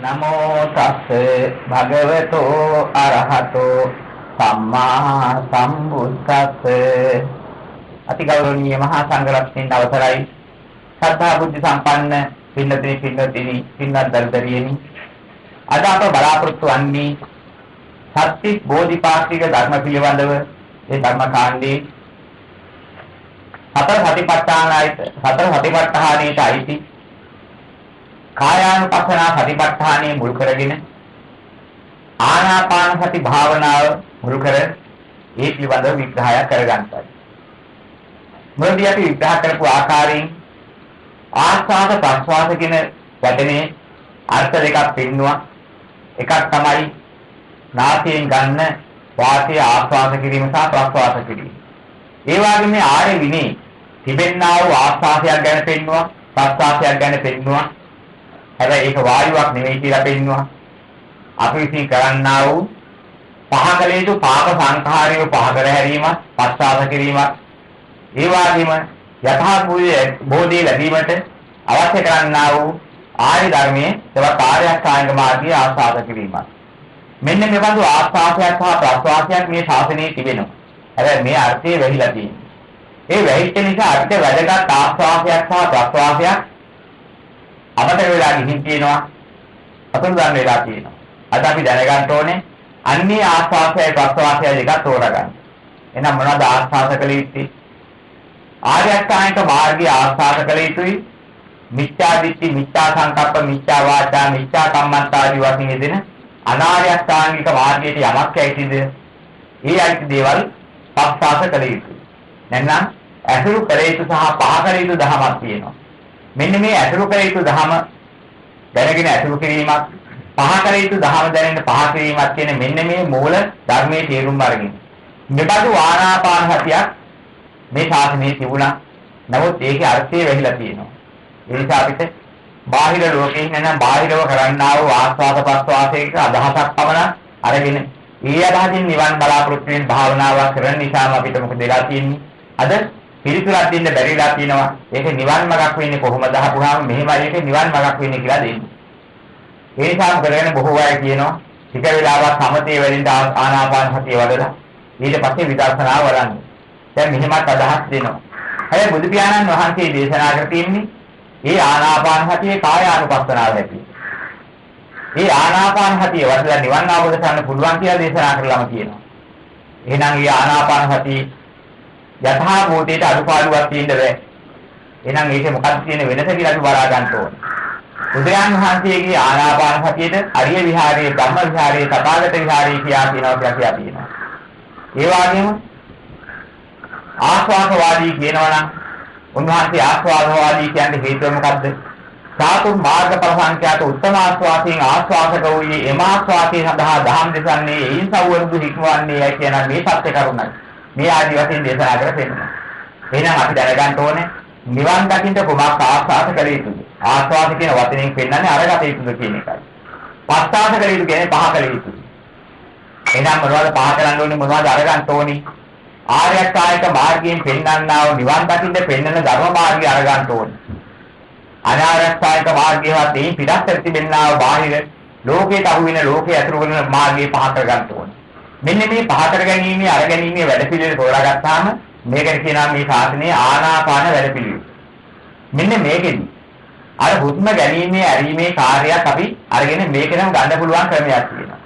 නමෝ තස්ස භගවතෝ අරහතෝ සම්මා සම්බුද්දස්ස අතිගෞරවනීය මහා සංඝරත්නයන් අවසරයි සද්ධා බුද්ධ සම්පන්න පින්නතිනි පින්නත් දර්දරියනි අද අප බලාපොරොත්තු වන්නේ සත්‍ය බෝධිපාක්ෂික ධර්ම පිළිබඳව ඒ ධර්ම කාණ්ඩේ සතර සතිපට්ඨානයට අයිති කායානුපස්සනා සතිපට්ඨානයේ මුල් කරගෙන ආනාපාන සති භාවනාව මුල් කර ඒ පිළිබඳව විග්‍රහය කරගන්නයි. මුලදී අපි විග්‍රහ කරපු ආකාරයෙන් ආස්වාද ප්‍රස්වාස කියන වචනේ අර්ථ දෙකක් පෙන්වුවා. එකක් තමයි නාසයෙන් ගන්න වාතය ආස්වාද කිරීම සහ ප්‍රස්වාස කිරීම. ඒ වගේම මේ ආර්ය විනී තිබෙන්නා වූ ආස්වාදයක් ගැන පෙන්වුවා, ප්‍රස්වාසයක් ගැන පෙන්වුවා. හැබැයි ඒක වායුවක් නෙවෙයි කියලා පෙන්වුවා. අපි විසින් කරන්නා වූ පහකලේතු පාප සංඛාරය පහ කර හැරීම, පස්වාස කිරීමක්. ඒ වගේම යථා බෝධිය ලැබීමට අවශ්‍ය කරන්නා වූ ආර්ය ධර්මයේ තවත් ආර්යසාංග මාර්ගයේ ආස්වාද කිරීමක්. මෙන්න මේ බඳු ආස්වාදයක් සහ ප්‍රස්වාසයක් මේ ශාසනයේ තිබෙනවා. හැබැයි මේ අර්ථය වැහිලා තියෙනවා. ඒ වැහිච්ච නිසා අර්ථ වැඩගත් ආස්වාදයක් සහ ප්‍රස්වාසයක් අපට වෙලා ගිහින් තියෙනවා. අතුරුදන් වෙලා තියෙනවා. අද අපි දැනගන්න ඕනේ අන්නේ ආස්වාදයයි ප්‍රස්වාසයයි දෙක තෝරගන්න. එහෙනම් මොනවද ආස්වාද කළ යුත්තේ? ආර්ය අෂ්ටාංගික මාර්ගයේ ආස්වාද කළ යුතුයි. මිත්‍යා දිට්ඨි, මිත්‍යා සංකප්ප, මිත්‍යා වාචා, මිත්‍යා කම්මන්ත ආදී වශයෙන් යෙදෙන අනාර්ය අෂ්ටාංගික මාර්ගයට යමක් ඇයිද? ඒ අයිති දේවල් පස්වාස කළ යුතුයි. නැත්නම් අසුරු කළ යුතු සහ පහ කළ යුතු ධමයක් තියෙනවා. මෙන්න මේ අසුරු කළ යුතු ධම දැනගෙන අසුරු කිරීමක්, පහ කළ යුතු ධම දැනගෙන පහ කිරීමක් කියන මෙන්න මේ මූල ධර්මයේ තේරුම් අරගෙන. මෙබඳු ආනාපාන සතියක් මේ ශාසනයේ තිබුණා. නමුත් ඒකේ අර්ථය වෙහිලා තියෙනවා. ඒ නිසා අපිට බාහිර ලෝකේ නැත්නම් බාහිරව කරන්නා වූ ආස්වාද ප්‍රස්වාසයක අදහසක් පමණ අරගෙන ඒ අදහසින් නිවන් බලාපොරොත්තු වෙන භාවනාවක් කරන නිසාම අපිට මොකද වෙලා තියෙන්නේ? අද පිළිතුරක් දෙන්න බැරිලා තියෙනවා. ඒක නිවන් මාර්ගක් වෙන්නේ කොහොමද අහපුවාම මෙහෙමයි ඒක නිවන් මාර්ගක් වෙන්නේ කියලා දෙන්නේ. ඒ නිසා මොකද කරන්නේ? බොහෝ අය කියනවා ටික වෙලාවක් සමතේ වෙලින්ද ආනාපාන සතිය වඩලා ඊට පස්සේ විදර්ශනා වඩන්නේ. දැන් මෙහෙමත් අදහස් දෙනවා. හැබැයි බුදු පියාණන් වහන්සේ දේශනා කර තියෙන්නේ මේ ආනාපාන සතියේ කායානුපස්සනාව හැටියට. මේ ආනාපාන සතිය වඩලා නිවන් අවබෝධ කරගන්න පුළුවන් කියලා දේශනා කරලාම කියනවා. එහෙනම් මේ ආනාපාන සතිය යථා භූතයට අනුපාඩුවක් තියෙන්න බෑ. එහෙනම් ඒකේ මොකක්ද තියෙන වෙනස කියලා අපි බලා ගන්න ඕනේ. බුදුරජාණන් වහන්සේගේ ආනාපාන සතියේද අරිය විහාරයේ, ධම්ම විහාරයේ, තථාගත විහාරයේ කියලා කියනවා. ඒ වගේම ආස්වාදවාදී කියනවා නම් උන්වහන්සේ ආස්වාදවාදී කියන්නේ හේතුව මොකද්ද? සාතුම් මාර්ගඵල සංඛ්‍යාත උත්තම ආස්වාදයෙන් ආස්වාදක වූයේ එම ආස්වාදයේ සඳහා දහම් දෙසන්නේ එයින් සවවරුදු හික්මවන්නේ කියන මේ සත්‍ය කරුණයි. මේ ආදි වශයෙන් දේශනා කරපෙන්නවා. එහෙනම් අපි දැනගන්න ඕනේ නිවන් දකින්න කොමක් ආස්වාද කළ යුතුද? ආස්වාද කියන වචනයෙන් පෙන්නන්නේ අරගත යුතුද කියන එකයි. පස්වාද කළ යුතු කියන්නේ පහ කළ යුතුද? එහෙනම් මොනවද පහ කරන්න ඕනේ, මොනවද අරගන්න ඕනේ? ආර්ය අෂ්ටාංගික මාර්ගයෙන් පෙන්වන්නා වූ නිවන් දකින්න පෙන්වන ධර්ම මාර්ගය අරගන්න ඕනේ. අනාර්ය අෂ්ටාංගික මාර්ගයවත් මේ පිටත් ප්‍රතිබෙන්නා වූ බාහිර ලෝකයට අහු වෙන ලෝකයේ අතුරු වෙන මාර්ගය පහ කරගන්න ඕනේ. මෙන්න මේ පහ කර ගැනීම අරගැනීමේ වැඩපිළිවෙල තෝරාගත්තාම මේකට කියනවා මේ ශාසනයේ ආනාපාන වැඩපිළිවෙල. මෙන්න මේකෙදි අර හුස්ම ගැනීමේ ඇරීමේ කාර්යයක් අපි අරගෙන මේකෙනම් ගන්න පුළුවන් ක්‍රමයක් තියෙනවා.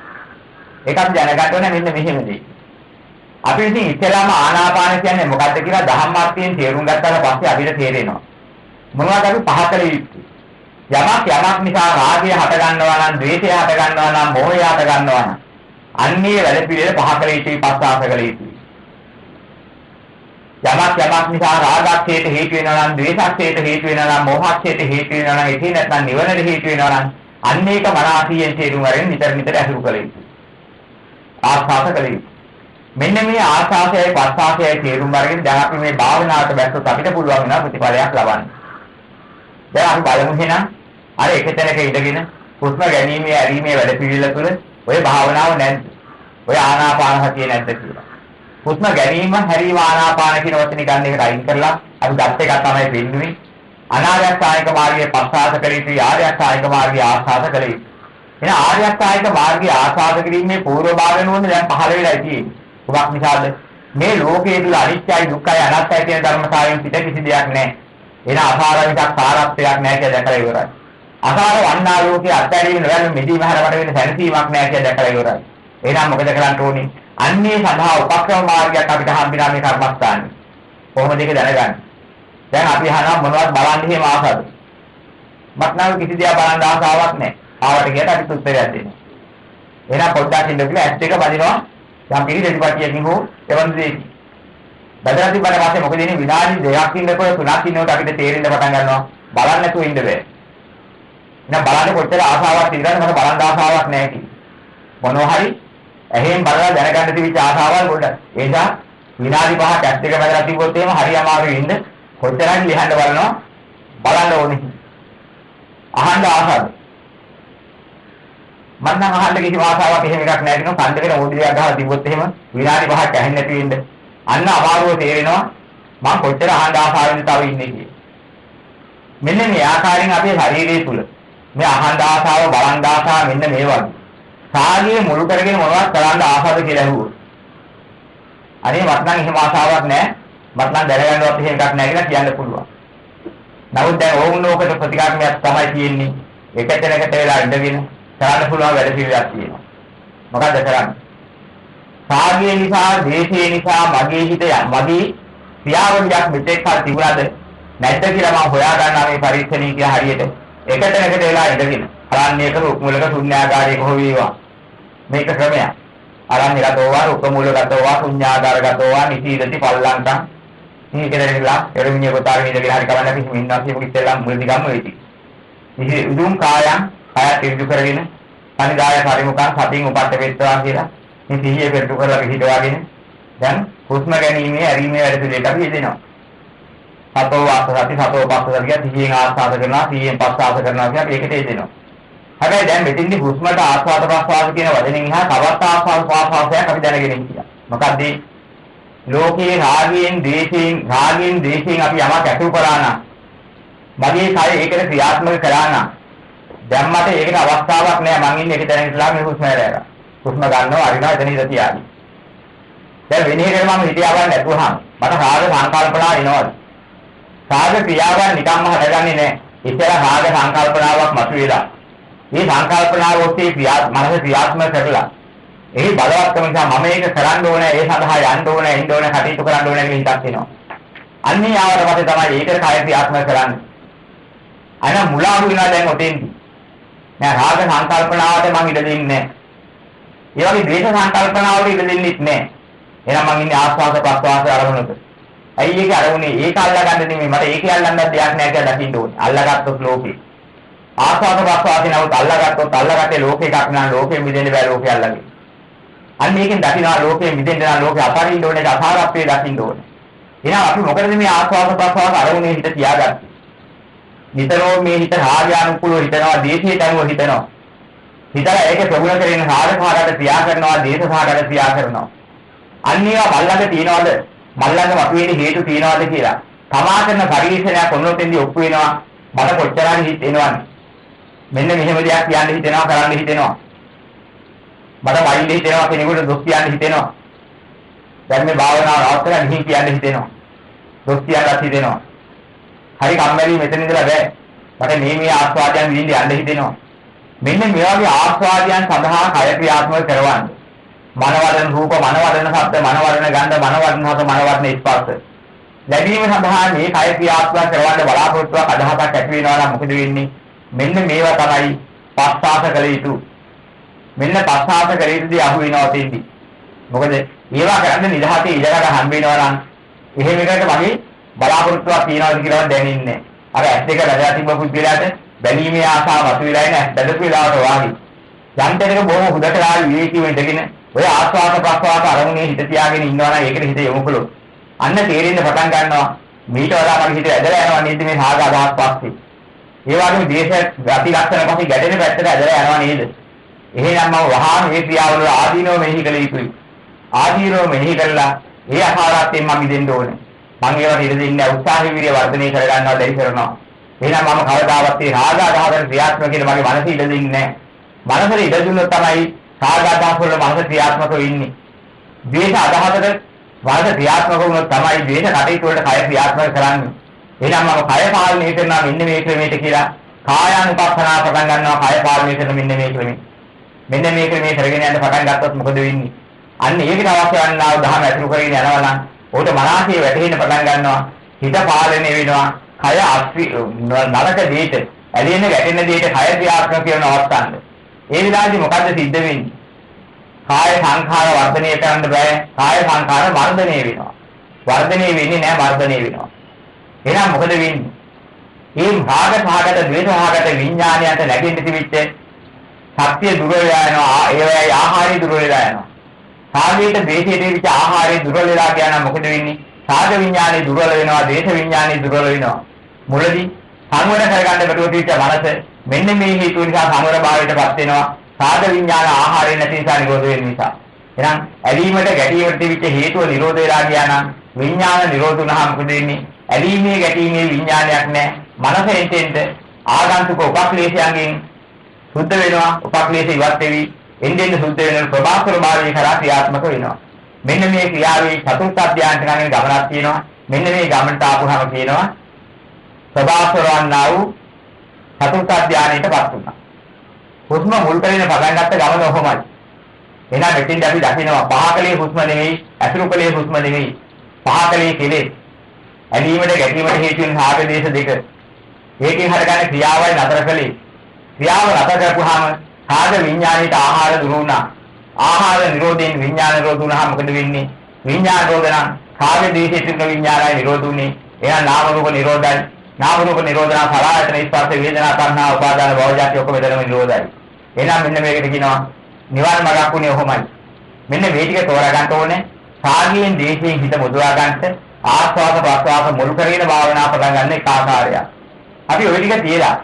ඒක අපි දැනගන්න ඕනේ මෙන්න මෙහෙමදී. අපි ඉතින් ඉස්සෙල්ලාම ආනාපාන කියන්නේ මොකක්ද කියලා ධම්මාර්ථයෙන් තේරුම් ගත්තාට පස්සේ අපිට තේරෙනවා. මොනවද අපි පහ කළ යුත්තේ? යමක් නිසා රාගය හට ගන්නවා නම්, ද්වේෂය හට ගන්නවා නම්, මෝහය හට ගන්නවා නම් අන්නේ වැඩ පිළිවෙල පහ කළ යුතුයි, පස්වාස කළ යුතුයි. යමක් නිසා රාගක්ෂේත හේතු වෙනවා නම්, ද්වේෂක්ෂේත හේතු වෙනවා නම්, මෝහක්ෂේත හේතු වෙනවා නම්, ඉතින් නැත්නම් නිවනට හේතු වෙනවා නම් අන්නේක මනසියෙන් තේරුම් ගන්න නිතර අසුරු කළ යුතුයි. ආස්වාද කළ යුතුයි. මෙන්න මේ ආස්වාදයයි පස්වාසයයි තේරුම් අරගෙන දැන් අපි මේ භාවනාවට බැස්සොත් අපිට පුළුවන් වෙනවා ප්‍රතිඵලයක් ලබන්න. දැන් අපි බලමු එහෙනම් අර එක තැනක ඉඳගෙන හුස්ම ගැනීමේ ඇරීමේ වැඩ පිළිවෙල තුළ ඔය භාවනාව නැද්ද? ඔය ආනාපාන සතිය නැද්ද කියලා. හුස්ම ගැනීම, හැරීම, ආනාපාන කියන වචනේ ගන්න එකට අයින් කරලා අපි ගත් එක තමයි වෙන්නේ. අනාර්ය අෂ්ටාංගික මාර්ගයේ පස්වාස කළ යුතුයි, ආර්ය අෂ්ටාංගික මාර්ගයේ ආස්වාද කළ යුතුයි. එන ආර්ය අෂ්ටාංගික මාර්ගයේ ආස්වාද කිරීමේ පූර්ව භාග නුවණ දැන් පහළ වෙලා තියෙන්නේ. කොහොමද නිසාද? මේ ලෝකයේ තුල අනිත්‍යයි දුක්ඛයි අනාත්මයි කියන ධර්මතාවයෙන් පිට කිසි දෙයක් නැහැ. එන අසාරවිතක් සාරත්වයක් නැහැ කියලා දැකලා ඉවරයි. අසාර වන්නා ලෝකයේ අත්හැරීම නොවන මෙදී මහරවට වෙන සැනසීමක් නැහැ කියලා දැකලා ඉවරයි. එහෙනම් මොකද කරන්න ඕනේ? අන්නේ සඳහා උපක්‍රම මාර්ගයක් අපිට හම්බෙනා මේ කර්මස්ථානේ. කොහොමද ඒක දැනගන්නේ? දැන් අපි අහනවා මොනවද බලන්න එහෙම ආසද? මත්නම් කිසි දෙයක් බලන්න ආසාවක් නැහැ. ආවට ගියට අපි උත්තරයක් දෙනවා. එහෙනම් පොඩ්ඩක් ඉන්න කියලා ඇස් දෙක බදිනවා. යම් කිසි දෙවිපතියකින් හෝ එවන් දෙයක්. බදරති බඩ පස්සේ මොකද ඉන්නේ විනාඩි 2ක් ඉන්නකොට 3ක් ඉන්නකොට අපිට තේරෙන්න පටන් ගන්නවා. බලන්න නැතුව ඉන්න බෑ. එහෙනම් බලන්න කොච්චර ආසාවක් තියනද මට බලන්න ආසාවක් නැහැ කි. මොනවා හරි එහෙන් බලලා දැනගන්න තිබිච්ච ආසාවල් පොඩ්ඩක්. ඒ නිසා විනාඩි 5ක් ඇස් දෙක බදලා තිබ්බොත් එහෙම හරි අමාරුයි ඉන්න. කොච්චරක් ලියන්න බලනවා බලන්න ඕනේ. අහන්න ආසාවද? මම නම් අහන්න කිසි ආසාවක් එහෙම එකක් නැහැ කියනවා. කන් දෙකට ඕඩියක් ගහලා තිබ්බොත් එහෙම විනාඩි 5ක් ඇහෙන්නේ නැති වෙන්න. අන්න අමාරුව තේරෙනවා මම කොච්චර අහන්න ආසාවෙන්ද තව ඉන්නේ කියලා. මෙන්න මේ ආකාරයෙන් අපේ ශරීරය තුල මේ අහන්න ආසාව බලන්න ආසාව මෙන්න මේ වගේ. සාගයේ මුල් කරගෙන මොනවද කරන්න ආසාවද කියලා අහුවෝ. අනේ මට නම් එහෙම ආසාවක් නැහැ. මට නම් දැනගන්නවත් එහෙම එකක් නැහැ කියලා කියන්න පුළුවන්. නමුත් දැන් ඕන ඕකට ප්‍රතිකාරයක් තමයි තියෙන්නේ. එකතැනකට වෙලා ඉඳගෙන කරන්න පුළුවන් වැඩ පිළිවෙලක් තියෙනවා. මොකද්ද කරන්නේ? සාගය නිසා, දේශේ නිසා මගේ හිත මගේ ක්‍රියාවලියක් මෙතෙක් කල් තිබුණාද නැද්ද කියලා මම හොයා ගන්නවා මේ පරීක්ෂණී කියලා හරියට. එකතැනකට වෙලා ඉඳගෙන අරණ්‍යයක රුක්මුලක ශුන්‍යාකාරයක හෝ වේවා. මේක ක්‍රමයක්. අරණ්‍යගතෝවා, රුක්මුලගතෝවා, ශුන්‍යාකාරගතෝවා, නිසීදති පල්ලංකම්. මේ කෙරෙහිලා එළමිනිය කොටාගෙන ඉඳගෙන හරි කවන්න අපි හිමින්නවා කියපු ඉස්සෙල්ලා මුලදී ගම්ම වෙති. ඉහි උදුම් කායම් කය තිරජු කරගෙන අනිදාය පරිමුඛං සතින් උපට්ඨ වේත්වා කියලා මේ සිහිය පෙරටු කරලා පිළිහිටවාගෙන දැන් හුස්ම ගැනීමේ ඇරීමේ වැඩ පිළිවෙලට අපි යෙදෙනවා. සතෝ වාසසති සතෝ පස්සසති කිය සිහියෙන් ආස්වාද කරනවා සිහියෙන් පස්සාස කරනවා කියලා ඒකට යෙදෙනවා. හැබැයි දැන් මෙතෙන්දි හුස්මට ආස්වාද ප්‍රස්වාස කියන වචනෙන් එහා තවත් ආස්වාද ප්‍රස්වාසයක් අපි දැනගෙන ඉන්නවා. මොකද්ද? ලෝකේ රාගයෙන් දේශයෙන් අපි යමක් ඇතුල් කරා නම් මගේ කය ඒකට ක්‍රියාත්මක කරා නම් දැන් මට ඒකට අවස්ථාවක් නෑ මං ඉන්නේ එක තැනක ඉඳලා මේ හුස්ම හැරලා. හුස්ම ගන්නවා අරිනවා එතන ඉඳ තියාගන්න. දැන් වෙන එකකට මම හිතියාවක් නැතුවහම මට රාග සංකල්පනා එනවද? රාග ක්‍රියාවන් නිකම්ම හටගන්නේ නෑ. ඉතල රාග සංකල්පනාවක් මතුවේලා. මේ සංකල්පනාව ඔස්සේ මනස ක්‍රියාත්මක කරලා එහි බලවත්කම නිසා මම මේක කරන්න ඕනේ ඒ සඳහා යන්න ඕනේ එන්න ඕනේ කටයුතු කරන්න ඕනේ කියන හිතක් එනවා. අන්නේ ආවට පස්සේ තමයි ඒකට කය ක්‍රියාත්මක කරන්නේ. අන මුලාහු වෙනවා දැන් ඔතෙන්දී. නෑ රාග සංකල්පනාවට මම ඉඩ දෙන්නේ නෑ. ඒ වගේ ද්වේෂ සංකල්පනාවට ඉඩ දෙන්නෙත් නෑ. එහෙනම් මං ඉන්නේ ආස්වාද ප්‍රස්වාස අරමුණක. ඇයි ඒක අරමුණේ ඒක අල්ලගන්න නෙමෙයි මට ඒක අල්ලන්නත් දෙයක් නෑ කියලා දකින්න ඕනේ. අල්ලගත්තොත් ලෝකේ. ආස්වාද ප්‍රස්වාසේ නමුත් අල්ලගත්තේ ලෝකේ එකක් නා ලෝකෙ මිදෙන්න බෑ ලෝකේ අල්ලගෙන. අන්න ඒකෙන් දකින්න ලෝකෙ මිදෙන්න නා ලෝකේ අපාරින්න ඕනේ අපාරප්පේ දකින්න ඕනේ. එහෙනම් අපි මොකද මේ ආස්වාද ප්‍රස්වාස අරමුණේ හිත තියාගත්තේ? නිතරම මේ හිත රාගානුකූලව හිතනවා දේශයට අනුව හිතනවා. හිතලා ඒක ප්‍රගුණ කරගෙන රාගකාරකට ක්‍රියා කරනවා දේශකාරකට ක්‍රියා කරනවා. අන්න ඒවා මල්ලඟ තියනවාද? මල්ලඟ වතුවේදී හේතු තියනවාද කියලා. තමා කරන පරිශ්‍රණයක් ඔන්නෝතෙන්දී ඔප්පු වෙනවා. මට කොච්චරක් හිත එනවද? මෙන්න මෙහෙම දෙයක් කියන්න හිතෙනවා කරන්න හිතෙනවා. මට වයින් හිතෙනවා කෙනෙකුට දොස් කියන්න හිතෙනවා. දැන් මේ භාවනාව නවත්තලා ගිහින් කියන්න හිතෙනවා. දොස් කියන්නත් හිතෙනවා. හරි කම්මැලි මෙතන ඉඳලා බෑ. මට මේ ආස්වාදයන් විඳින්න යන්න හිතෙනවා. මෙන්න මේ වගේ ආස්වාදයන් සඳහා කය ක්‍රියාත්මක කරවන්න. මනවරණ රූප, මනවරණ ශබ්ද, මනවරණ ගන්ධ, මනවරණ රස, මනවරණ ස්පර්ශ. ලැබීම සඳහා මේ කය ක්‍රියාත්මක කරවන්න බලාපොරොත්තුවක් අදහසක් ඇති වෙනවා නම් මොකද වෙන්නේ? මෙන්න මේවා තමයි පස්සාස කළ යුතු. මෙන්න පස්සාස කළ යුතුදී අහු වෙනවා තෙන්දි. මොකද ඒවා කරන්න නිදහසේ ඉඩකට හම්බ වෙනවා නම් එහෙම එකකට වගේ බලාපොරොත්තුවක් තියනවාද කියලා දැනෙන්නේ. අර ඇස් දෙක වැදලා තිබ්බ පුද්ගලයාට බැලීමේ ආසාව මතුවලා ඉන්නේ බැලපු වෙලාවට වාගේ. යන්තරක බොහොම හුදකලා විවේකීව ඉඳගෙන ඔය ආස්වාද ප්‍රස්වාද අරමුණේ හිත තියාගෙන ඉන්නවා නම් ඒකට හිත යොමු කළොත් අන්න තේරෙන්න පටන් ගන්නවා මීට වඩා මගේ හිත ඇදලා යනවා නේද මේ රාග අදහස් පස්සේ. ඒ වගේම දේශ ගති ලක්ෂණ පස්සේ ගැටෙන පැත්තට ඇදලා යනවා නේද? එහෙනම් මම වහාම මේ ක්‍රියාවල ආදීනව මෙහි කළ යුතුයි. ආදීනව මෙහි කළා ඒ අහාරයෙන් මම මිදෙන්න ඕනේ. මම ඒවට ඉඩ දෙන්නේ උත්සාහය විරිය වර්ධනය කර ගන්නවා දැයි කරනවා. එහෙනම් මම කවදාවත් මේ රාග අදහසට ක්‍රියාත්මක කියන මගේ මනස ඉඩ දෙන්නේ නැහැ. මනසට ඉඩ දුන්නොත් තමයි කාග අදහස් වල මනස ක්‍රියාත්මක වෙන්නේ. ද්වේෂ අදහසට මනස ක්‍රියාත්මක වුණොත් තමයි ද්වේෂ කටයුතු වලට කය ක්‍රියාත්මක කරන්නේ. එහෙනම් මම කය පාලනය කරනවා මෙන්න මේ ක්‍රමයට කියලා කායානුපස්සනාව පටන් ගන්නවා කය පාලනය කරන මෙන්න මේ ක්‍රමෙ. මෙන්න මේ ක්‍රමයේ කරගෙන යන්න පටන් ගත්තොත් මොකද වෙන්නේ? අන්න ඒකට අවශ්‍ය වන්නා වූ දහම ඇතුළු කරගෙන යනවා නම් උඩ මනසේ වැටෙන්න පටන් ගන්නවා. හිත පාලනය වෙනවා. කය නරක දෙයට ඇලෙන ගැටෙන දෙයට කය ක්‍රියාත්මක කරන අවස්ථාවක්. ඒ විලාසෙ මොකද්ද සිද්ධ වෙන්නේ? කාය සංඛාර වර්ධනය කරන්න බෑ. කාය සංඛාර වර්ධනය වෙනවා. වර්ධනය වෙන්නේ නැහැ වර්ධනය වෙනවා. එහෙනම් මොකද වෙන්නේ? මේ භාග භාගට ද්වේෂ භාගට විඥාණයට නැගෙන්න තිබිච්ච සත්‍ය දුර වෙලා යනවා. ඒවයි ආහාරය දුර වෙලා යනවා. සාගයට ද්වේෂයට තිබිච්ච ආහාරය දුර වෙලා ගියා නම් මොකද වෙන්නේ? සාග විඥාණය දුර්වල වෙනවා. ද්වේෂ විඥාණය දුර්වල වෙනවා. මුලදී සංවර කරගන්න බැරුව තිබිච්ච මනස මෙන්න මේ හේතු නිසා සංවර භාවයටපත් වෙනවා. සාග විඥාන ආහාරය නැති නිසා නිරෝධ වෙන නිසා. එහෙනම් ඇලීමට ගැටීමට තිබිච්ච හේතුව නිරෝධ වෙලා ගියා නම් විඥාන නිරෝධ වුණාම මොකද වෙන්නේ? ඇලීමේ ගැටීමේ විඥානයක් නැහැ. මනස එන්ටෙන්ට ආගන්තුක උපක්ලේශයන්ගෙන් සුද්ධ වෙනවා. උපක්ලේශ ඉවත් වෙවි එන්නෙන් සුද්ධ වෙන ප්‍රභාස්වර භාවයේ කරා ක්‍රියාත්මක වෙනවා. මෙන්න මේ ක්‍රියාවේ චතුර්ථ අධ්‍යානට ගමන ගමනක් තියෙනවා. මෙන්න මේ ගමනට ආපුහම කියනවා ප්‍රභාස්වරවන්නා වූ චතුර්ථ අධ්‍යානයටපත් වුණා. හුස්ම මුල් කරගෙන පටන් ගත්ත ගමන ඔහොමයි. එහෙනම් මෙතෙන්දී අපි දකිනවා පහකලේ හුස්ම නෙවෙයි, අසුරුකලේ හුස්ම නෙවෙයි. පහකලේ කෙලෙස්. ඇලීමට ගැටීමට හේතු වෙන සාග දේශ දෙක. ඒකෙන් හටගන්න ක්‍රියාවයි නතර කලේ. ක්‍රියාව නතර කරපුවාම සාග විඥාණයට ආහාර දුරු වුණා. ආහාර නිරෝධයෙන් විඥාන නිරෝධ වුණාම මොකද වෙන්නේ? විඥාන නිරෝධ නම් සාග දේශයට තිබෙන විඥානයි නිරෝධ වුනේ. එහෙනම් නාම රූප නිරෝධයි. නාම රූප නිරෝධන සලආයතන ස්පර්ශ වේදනා තණ්හා උපාදාන භවජාති ඔක්කොම දෙනම නිරෝධයි. එහෙනම් මෙන්න මේකට කියනවා නිවන් මාර්ගක් උනේ ඔහොමයි. මෙන්න මේ ටික තෝරා ගන්න ඕනේ. සාගයෙන් දේශයෙන් හිත මුදවා ගන්නට ආස්වාද ප්‍රස්වාස මුල් කරගෙන භාවනා පටන් ගන්න එක ආකාරයක්. අපි ওই ටික තියලා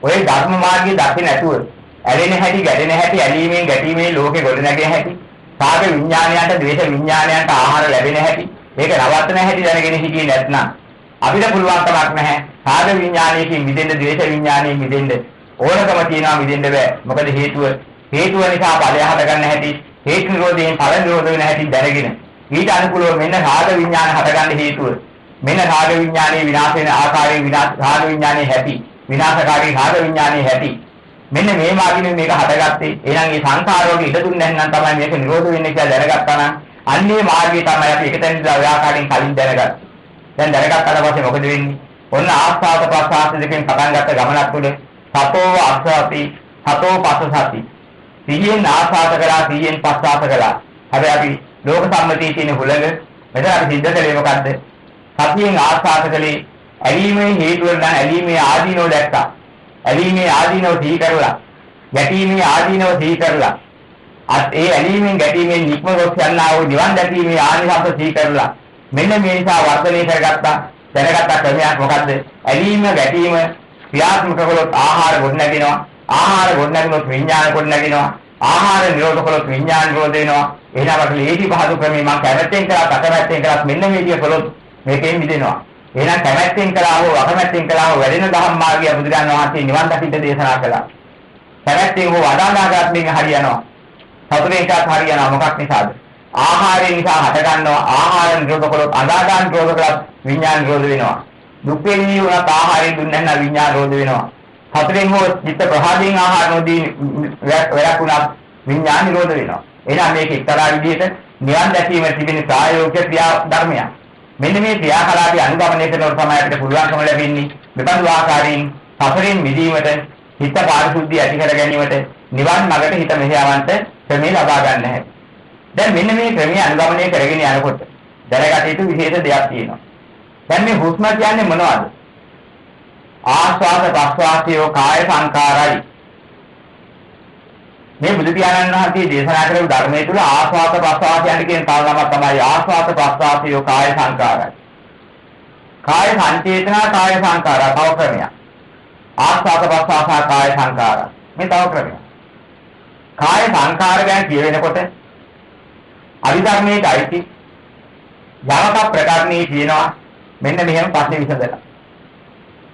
ඔය ධර්ම මාර්ගයේ දකින්න නැතුව ඇලෙන හැටි ගැටෙන හැටි ඇලීමෙන් ගැටීමේ ලෝකේ ගොඩ නැගෙන හැටි සාග විඥානයන්ට ද්වේෂ විඥානයන්ට ආහාර ලැබෙන හැටි මේක නවත්තන හැටි දැනගෙන හිටියේ නැත්නම් අපිට පුළුවන් කමක් නැහැ. සාග විඥානයකින් මිදෙන්න ද්වේෂ විඥානයෙන් මිදෙන්න ඕනකම තියනවා මිදෙන්න බෑ. මොකද හේතුව නිසා ඵලය හද ගන්න හැටි හේතු නිරෝධයෙන් ඵල නිරෝධ වෙන හැටි දැනගෙන ඊට අනුකූලව මෙන්න සාග විඥාන හද ගන්න හේතුව මෙන්න සාග විඥානයේ විනාශ වෙන ආකාරයේ සාග විඥානයේ හැටි විනාශකාරී සාග විඥානයේ හැටි මෙන්න මේ මාර්ගයෙන් මේක හදගත්තේ. එහෙනම් මේ සංඛාර වලට ඉඩ දුන්නේ නැත්නම් තමයි මේක නිරෝධ වෙන්නේ කියලා දැනගත්තා නම් අන්නේ මාර්ගය තමයි අපි එකතැන ඉඳලා ව්‍යාකාරයෙන් කලින් දැනගත්තේ. දැන් දැනගත්තාට පස්සේ මොකද වෙන්නේ? ඔන්න ආස්වාද ප්‍රසආස දෙකෙන් පටන් ගත්ත ගමනක් තුළ සතෝ අස්සති සතෝ පස්සසති. සිහියෙන් ආස්වාද කළා සිහියෙන් පස්සාස කළා. හැබැයි අපි ලෝක සම්මතියේ තියෙන හුලඟ මෙතන අපි සිද්ධ කළේ මොකද්ද? සතියෙන් ආස්වාද කළේ ඇලීමේ හේතුව නම් ඇලීමේ ආදීනෝ දැක්කා. ඇලීමේ ආදීනෝ සිහි කරලා ගැටීමේ ආදීනෝ සිහි කරලා ඒ ඇලීමෙන් ගැටීමෙන් නික්ම ගොස් යනා වූ නිවන් දැකීමේ ආනිසංස සිහි කරලා මෙන්න මේ නිසා වර්ධනය කරගත්තා. දැනගත්ත ක්‍රමයක් මොකද්ද? ඇලීම ගැටීම ක්‍රියාත්මක කළොත් ආහාර ගොඩ නැගෙනවා. ආහාර ගොඩ නැගුණොත් විඥාන ගොඩ නැගෙනවා. ආහාර නිරෝධ කළොත් විඥාන නිරෝධ වෙනවා. එහෙනම් අපිට ලේසි පහසු ක්‍රමේ මම කැමැත්තෙන් කරා අකමැත්තෙන් කරා මෙන්න මේ විදිය කළොත් මේකෙන් මිදෙනවා. එහෙනම් කැමැත්තෙන් කළා හෝ අකමැත්තෙන් කළා හෝ වැඩෙන ධම්ම මාර්ගය බුදුරජාණන් වහන්සේ නිවන් දකින්න දේශනා කළා. කැමැත්තෙන් හෝ අදානාගත මේක හරියනවා. සතුටෙන් එකක් හරියනවා. මොකක් නිසාද? ආහාරය නිසා හට ගන්නවා. ආහාර නිරෝධ කළොත් අදාගාන නිරෝධ කළත් විඥාන නිරෝධ වෙනවා. දුක් වෙන්නේ උනත් ආහාරයෙන් දුන්නේ නැත්නම් විඥාන නිරෝධ වෙනවා. සතුටෙන් හෝ චිත්ත ප්‍රහාදයෙන් ආහාර නොදී වැයක් උනත් විඥාන නිරෝධ වෙනවා. එහෙනම් මේක එක්තරා විදිහට නිවන් දැකීම තිබෙන ප්‍රායෝගික ක්‍රියා ධර්මයක්. මෙන්න මේ ක්‍රියාකලාපي අනුගමනය කරනකොට තමයි අපිට පුළුවන්කම ලැබෙන්නේ මෙබඳු ආකාරයෙන් සසරින් මිදීමට හිත පාරිශුද්ධිය ඇති කර ගැනීමට නිවන් මාර්ගට හිත මෙහෙයවන්ට ක්‍රමය ලබා ගන්න හැටි. දැන් මෙන්න මේ ක්‍රමය අනුගමනය කරගෙන යනකොට දැනගත යුතු විශේෂ දෙයක් තියෙනවා. දැන් මේ හුස්ම කියන්නේ මොනවද? ආස්වාද ප්‍රස්වාසයෝ කාය සංකාරයි. මේ බුදු පියාණන් වහන්සේ දේශනා කරපු ධර්මයේ තුල ආස්වාද ප්‍රස්වාසයන් කියන තව නමක් තමයි ආස්වාද ප්‍රස්වාසයෝ කාය සංකාරයි. කාය සංචේතනා කාය සංකාරා තව ක්‍රමයක්. ආස්වාද ප්‍රස්වාස කාය සංකාරා මේ තව ක්‍රමයක්. කාය සංකාර ගැන කියවෙනකොට අභිධර්මයේ අයිති යවක ප්‍රකරණේ කියනවා මෙන්න මෙහෙම පස්සේ විසඳලා.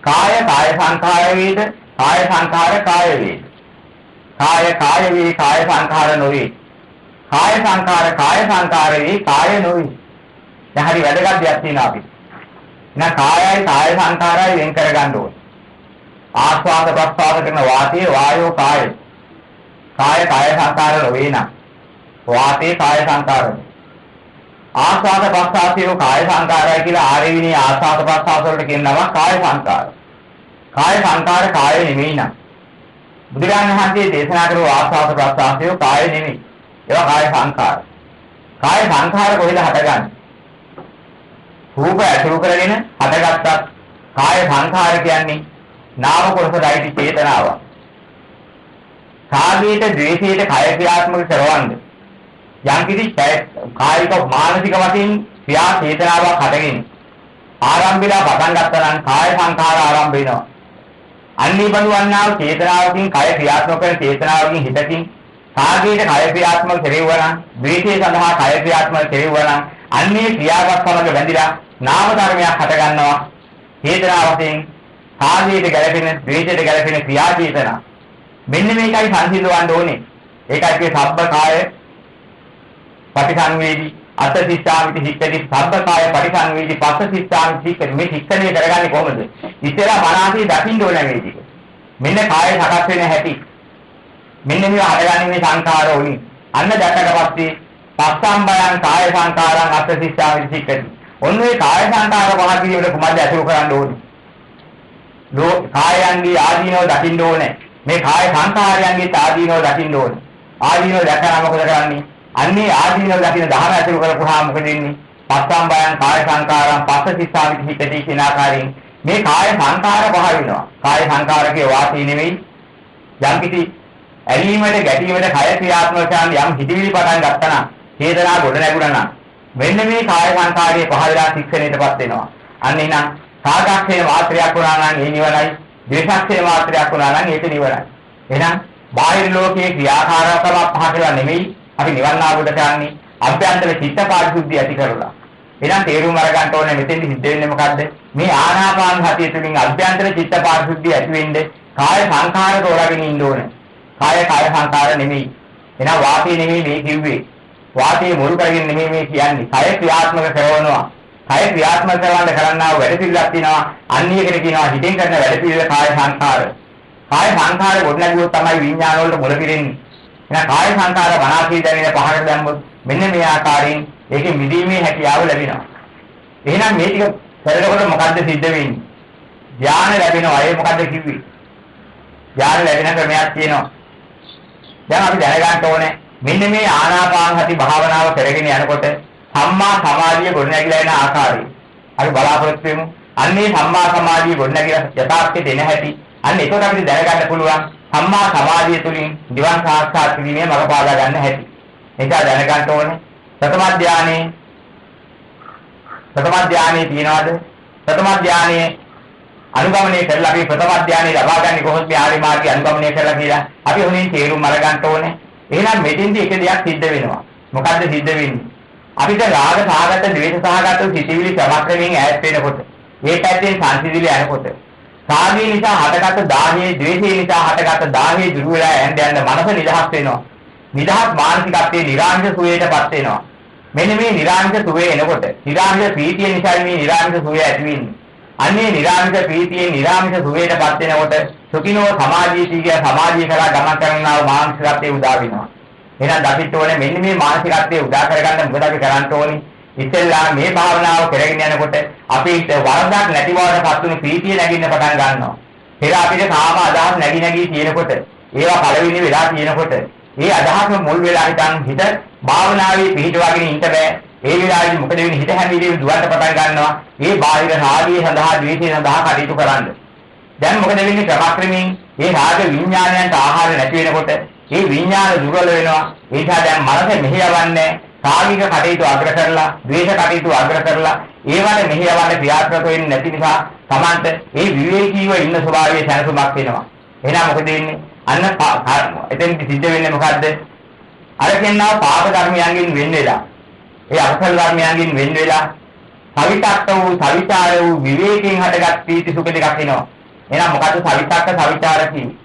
කාය සංඛාර වේද කාය සංඛාර කාය වේද. කාය වේ කාය සංඛාර නොවේ. කාය සංඛාර වේ කාය නොවේ. දැන් හරි වැදගත් දෙයක් තියෙනවා අපි. එහෙනම් කායයි කාය සංඛාරයි වෙන් කරගන්න ඕනේ. ආස්වාද ප්‍රස්වාද කරන වාතයේ වායෝ කාය. කාය සංඛාර නොවේ නම් වාතයේ කාය සංඛාර. ආස්වාද ප්‍රස්වාදයේ කාය සංඛාරය කියලා ආරෙවිනේ ආස්වාද ප්‍රස්වාද වලට කියනවා කාය සංඛාර. කාය සංඛාර කාය නෙමෙයි නම් බුදුරජාණන් වහන්සේ දේශනා කරපු ආස්වාද ප්‍රස්වාදයේ කාය නෙමෙයි. ඒවා කාය සංඛාර. කාය සංඛාර කොහෙද හටගන්නේ? රූප ඇසුරු කරගෙන හටගත්තත් කාය සංඛාර කියන්නේ නාම කොටසයි චේතනාව. කාමයට ද්වේෂයට කය ක්‍රියාත්මක කරවන්නේ යම් කිසි කායික මානසික වශයෙන් ක්‍රියා චේතනාවක් හටගෙන ආරම්භයලා පටන් ගත්තා නම් කාය සංඛාර ආරම්භ වෙනවා. අන්නී බඳු වන්නා වූ චේතනාවකින් කය ක්‍රියාත්මක කරන චේතනාවකින් හිතකින් කාගේට කය ක්‍රියාත්මක කෙරෙවුවා නම් ද්වේෂය සඳහා කය ක්‍රියාත්මක කෙරෙවුවා නම් අන්නේ ක්‍රියාවක් සමග බැඳිලා නාම ධර්මයක් හට ගන්නවා. චේතනාව වශයෙන් කාගේට ගැළපෙන ද්වේෂයට ගැළපෙන ක්‍රියා චේතනා. මෙන්න මේකයි සංසිඳවන්න ඕනේ. ඒකයි කියේ සබ්බකාය පටිසංවේදී අත්ථිස්සාමිති හික්කති සබ්බකාය පටිසංවේදී පස්සසිස්සාමිති හික්කති. මේ හික්කනේ කරගන්නේ කොහොමද? ඉතලා මනසේ දකින්න ඕන මේ ටික. මෙන්න කාය සකස් වෙන හැටි. මෙන්න මේ හටගන්නේ මේ සංඛාර වලින්. අන්න දැක්කට පස්සේ පස්සම්බයං කාය සංඛාරං අත්ථිස්සාමිති හික්කති. ඔන්න ඒ කාය සංඛාර පහ කිරීමට කුමක්ද අසුර කරන්න ඕනේ? කායයන්ගේ ආදීනව දකින්න ඕනේ. මේ කාය සංඛාරයන්ගේ ආදීනව දකින්න ඕනේ. ආදීනව දැකලා මොකද කරන්නේ? අන්නේ ආදීනව දකින්න දහම අසුර කරපුවාම මොකද වෙන්නේ? පස්සම්බයං කාය සංඛාරං පස්සසිස්සාමිති හික්කති කියන ආකාරයෙන් මේ කාය සංඛාර පහ වෙනවා. කාය සංඛාරකේ වාසී නෙවෙයි. යම්කිසි ඇලීමට ගැටීමට කය ක්‍රියාත්මක කරන යම් හිතවිලි පටන් ගත්තා නම් චේතනා ගොඩ නැගුණා නම් මෙන්න මේ කාය සංඛාරයේ පහළලා ශික්ෂණයටපත් වෙනවා. අන්න එහෙනම් කාගක්ෂේ මාත්‍රයක් වුණා නම් ඒ නිවනයි, ද්වේෂක්ෂේ මාත්‍රයක් වුණා නම් ඒක නිවනයි. එහෙනම් බාහිර ලෝකයේ ක්‍රියාකාරකම පහ කියලා නෙමෙයි අපි නිවන් ආවුඩ කරන්නේ අභ්‍යන්තර චිත්ත පාරිශුද්ධිය ඇති කරලා. එහෙනම් තේරුම් අරගන්න ඕනේ මෙතෙන්දි සිද්ධ වෙන්නේ මොකද්ද? මේ ආනාපාන සතිය තුළින් අභ්‍යන්තර චිත්ත පාරිශුද්ධිය ඇති වෙන්නේ කාය සංඛාර තෝරාගෙන ඉන්න ඕනේ. කාය සංඛාර නෙමෙයි. එහෙනම් වාතේ නෙමෙයි මේ කිව්වේ. වාතේ මුල් කරගෙන නෙමෙයි මේ කියන්නේ. කය ක්‍රියාත්මක කරනවා. කය ක්‍රියාත්මක කරන්නා වැඩ පිළිවෙලක් තියෙනවා. අන්‍යයකට කියනවා හිතෙන් කරන වැඩ පිළිවෙල කාය සංඛාර. කාය සංඛාර ගොඩනැගුවොත් තමයි විඥාන වලට මුල පිරෙන්නේ. එහෙනම් කාය සංඛාර වනාසී දැනෙන පහකට දැම්මොත් මෙන්න මේ ආකාරයෙන් ඒකේ මිදීමේ හැකියාව ලැබෙනවා. එහෙනම් මේ ටික කරනකොට මොකද්ද සිද්ධ වෙන්නේ? ඥාන ලැබෙනවා. ඒ මොකද්ද කිව්වේ? ඥාන ලැබෙන ක්‍රමයක් තියෙනවා. දැන් අපි දැනගන්න ඕනේ මෙන්න මේ ආනාපාන සති භාවනාව කරගෙන යනකොට සම්මා සමාධිය ගොඩනැගිලා යන ආකාරය අපි බලාපොරොත්තු වෙමු. අන්නේ සම්මා සමාධිය ගොඩනැගිලා යථාර්ථයට එන හැටි අන්න ඒකට අපිට දැනගන්න පුළුවන් සම්මා සමාධිය තුළින් නිවන් සාක්ෂාත් කිරීමේ මඟ පාදා ගන්න හැටි. ඒක දැනගන්න ඕනේ. ප්‍රථම ධානයේ තියනවාද? ප්‍රථම ධානයේ අනුගමනය කරලා අපි ප්‍රථම ධානයේ ලබා ගන්න කොහොමද මේ ආර්ය මාර්ගය අනුගමනය කරලා කියලා අපි හොනින් තේරුම් අරගන්න ඕනේ. එහෙනම් මෙතෙන්දී එක දෙයක් සිද්ධ වෙනවා. මොකද්ද සිද්ධ වෙන්නේ? අපිට රාග සහගත, ද්වේෂ සහගත සිතිවිලි ක්‍රමක්‍රමයෙන් ඈත් වෙනකොට, මේ පැත්තෙන් සංසිඳිලි යනකොට, රාගය නිසා හටගත් දාහයේ, ද්වේෂය නිසා හටගත් දාහයේ දුරු වෙලා යන්න මනස නිදහස් වෙනවා. නිදහස් මානසිකත්වයේ නිරාමිෂ සුවයටපත් වෙනවා. මෙන්න මේ නිරාමිෂ සුවය එනකොට, නිරාමිෂ ප්‍රීතිය නිසා මේ නිරාමිෂ සුවය ඇති වෙන්නේ. අන්නේ නිරාමිෂ ප්‍රීතියේ නිරාමිෂ සුවයටපත් වෙනකොට සුඛිනෝ සමාධියී කිය සමාධිය කරා ගමන් කරනවා මානසිකත්වයේ උදා වෙනවා. එහෙනම් දකින්න ඕනේ මෙන්න මේ මානසිකත්වයේ උදා කරගන්න මොකද අපි කරන්න ඕනේ? ඉතින්ලා මේ භාවනාව කරගෙන යනකොට අපිට වරදක් නැති බවට පත්තුණු ප්‍රීතිය නැගින්න පටන් ගන්නවා. පෙර අපිට කාම අදහස් නැగి තියෙනකොට ඒවා පළවෙනි වෙලා තියෙනකොට ඒ අදහස්ම මුල් වෙලා හිත භාවනාවේ පිහිටවගෙන ඉන්න බෑ. ඒ වෙලාවේදී මොකද වෙන්නේ? හිත හැම වෙලේම දුවන්න පටන් ගන්නවා. ඒ බාහිර රාගය සඳහා, ද්වේෂය සඳහා කටයුතු කරන්න. දැන් මොකද වෙන්නේ? ක්‍රමක්‍රමයෙන් මේ රාග විඥානයන්ට ආහාර නැති වෙනකොට මේ විඥාන දුර්වල වෙනවා. ඒ නිසා දැන් මනස මෙහෙයවන්නේ කායික කටයුතු අග්‍ර කරලා, ද්වේෂ කටයුතු අග්‍ර කරලා, ඒවට මෙහෙයවන්න ක්‍රියාත්මක වෙන්නේ නැති නිසා Tamanට මේ විවේකීව ඉන්න ස්වභාවයේ සැනසීමක් වෙනවා. එහෙනම් මොකද වෙන්නේ? අන්න එතෙන් සිද්ධ වෙන්නේ මොකද්ද? අර කියනවා පාප ධර්මයන්ගෙන් වෙන් වෙලා, ඒ අකුසල ධර්මයන්ගෙන් වෙන් වෙලා සවිතක්ක වූ, සවිචාර වූ විවේකයෙන් හටගත් ප්‍රීති සුඛ දෙකක් එනවා. එහෙනම් මොකද්ද සවිතක්ක, සවිචාර කියන්නේ?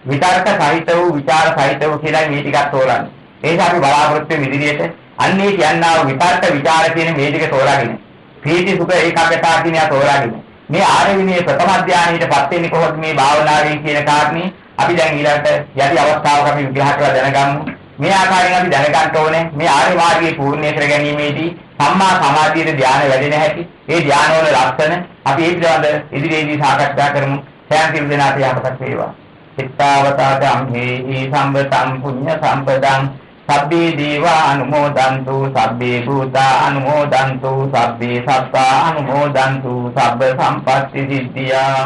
විතර්ක සහිත වූ විචාර සහිත වූ කියලා මේ ටිකක් තෝරන්නේ. ඒක අපි බලාපොරොත්තු වෙන ඉදිරියට අන්නේ කියනවා විතර්ක විචාර කියන මේ ටික තෝරාගෙන. ප්‍රීති සුඛ ඒකාග්‍රතාව කියන ඒවා තෝරාගෙන. මේ ආරවිනේ ප්‍රථම ධානයටපත් වෙන්නේ කොහොමද මේ භාවනාවෙන් කියන කාරණේ අපි දැන් ඊළඟට යටි අවස්ථාවක අපි විග්‍රහ කරලා දැනගමු. මේ ආකාරයෙන් අපි දැනගන්න ඕනේ මේ ආර්ය මාර්ගයේ පූර්ණේ කර ගැනීමේදී සම්මා සමාධියේ ධානය වැඩෙන හැටි, ඒ ධානවල ලක්ෂණ අපි ඒ පිළිබඳ ඉදිරියේදී සාකච්ඡා කරමු. සෑම කිල් දෙනාට යහපතක් වේවා. චිත්තාවතාදම් හේහි සම්බතං පුඤ්ඤ සම්පදං සබ්බේ දේවා අනුමෝදන්තු සබ්බේ භූතා අනුමෝදන්තු සබ්බේ සත්තා අනුමෝදන්තු සබ්බ සම්පත්ති සිද්ධියා